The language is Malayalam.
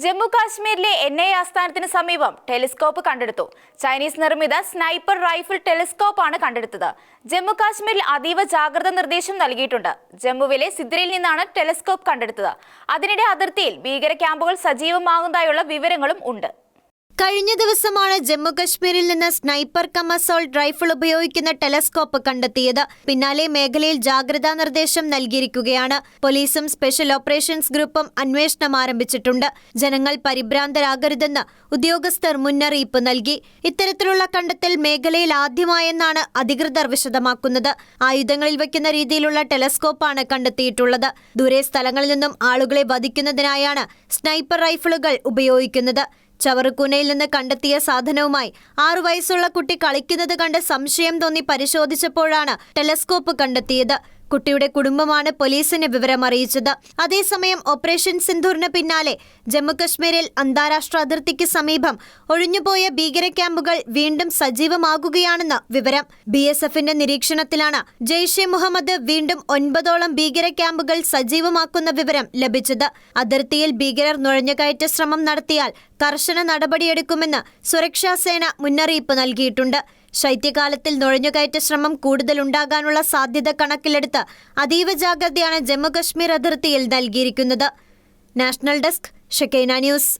ജമ്മു കാശ്മീരിലെ NIA ആസ്ഥാനത്തിന് സമീപം ടെലിസ്കോപ്പ് കണ്ടെടുത്തു. ചൈനീസ് നിർമ്മിത സ്നൈപ്പർ റൈഫിൾ ടെലിസ്കോപ്പാണ് കണ്ടെടുത്തത്. ജമ്മു കാശ്മീരിൽ അതീവ ജാഗ്രത നിർദ്ദേശം നൽകിയിട്ടുണ്ട്. ജമ്മുവിലെ സിദ്രയിൽ നിന്നാണ് ടെലിസ്കോപ്പ് കണ്ടെടുത്തത്. അതിനിടെ അതിർത്തിയിൽ ഭീകര ക്യാമ്പുകൾ സജീവമാകുന്നതായുള്ള വിവരങ്ങളും ഉണ്ട്. കഴിഞ്ഞ ദിവസമാണ് ജമ്മു കശ്മീരിൽ നിന്ന് സ്നൈപ്പർ കം അസോൾട്ട് റൈഫിൾ ഉപയോഗിക്കുന്ന ടെലസ്കോപ്പ് കണ്ടെത്തിയത്. പിന്നാലെ മേഖലയിൽ ജാഗ്രതാ നിർദ്ദേശം നൽകിയിരിക്കുകയാണ്. പോലീസും സ്പെഷ്യൽ ഓപ്പറേഷൻസ് ഗ്രൂപ്പും അന്വേഷണം ആരംഭിച്ചിട്ടുണ്ട്. ജനങ്ങൾ പരിഭ്രാന്തരാകരുതെന്ന് ഉദ്യോഗസ്ഥർ മുന്നറിയിപ്പ് നൽകി. ഇത്തരത്തിലുള്ള കണ്ടെത്തൽ മേഖലയിൽ ആദ്യമായെന്നാണ് അധികൃതർ വിശദമാക്കുന്നത്. ആയുധങ്ങളിൽ വയ്ക്കുന്ന രീതിയിലുള്ള ടെലസ്കോപ്പാണ് കണ്ടെത്തിയിട്ടുള്ളത്. ദൂരെ സ്ഥലങ്ങളിൽ നിന്നും ആളുകളെ വധിക്കുന്നതിനായാണ് സ്നൈപ്പർ റൈഫിളുകൾ ഉപയോഗിക്കുന്നത്. ചവറുകുനയിൽ നിന്ന് കണ്ടെത്തിയ സാധനവുമായി 6 വയസ്സുള്ള കുട്ടി കളിക്കുന്നത് കണ്ട് സംശയം തോന്നി പരിശോധിച്ചപ്പോഴാണ് ടെലസ്കോപ്പ് കണ്ടെത്തിയത്. കുട്ടിയുടെ കുടുംബമാണ് പോലീസിനെ വിവരം അറിയിച്ചത്. അതേസമയം ഓപ്പറേഷൻ സിന്ദൂറിന് പിന്നാലെ ജമ്മുകശ്മീരിൽ അന്താരാഷ്ട്ര അതിർത്തിക്ക് സമീപം ഒഴിഞ്ഞുപോയ ഭീകര ക്യാമ്പുകൾ വീണ്ടും സജീവമാകുകയാണെന്ന് വിവരം. BSFന്റെ നിരീക്ഷണത്തിലാണ് ജെയ്ഷെ മുഹമ്മദ് വീണ്ടും 9ഓളം ഭീകര ക്യാമ്പുകൾ സജീവമാക്കുന്ന വിവരം ലഭിച്ചത്. അതിർത്തിയിൽ ഭീകരർ നുഴഞ്ഞുകയറ്റ ശ്രമം നടത്തിയാൽ കർശന നടപടിയെടുക്കുമെന്ന് സുരക്ഷാ സേന മുന്നറിയിപ്പ് നൽകിയിട്ടുണ്ട്. ശൈത്യകാലത്തിൽ നുഴഞ്ഞുകയറ്റ ശ്രമം കൂടുതലുണ്ടാകാനുള്ള സാധ്യത കണക്കിലെടുത്ത് അതീവ ജാഗ്രതയാണ് ജമ്മുകശ്മീർ അതിർത്തിയിൽ നൽകിയിരിക്കുന്നത്. National desk, Shekinah news.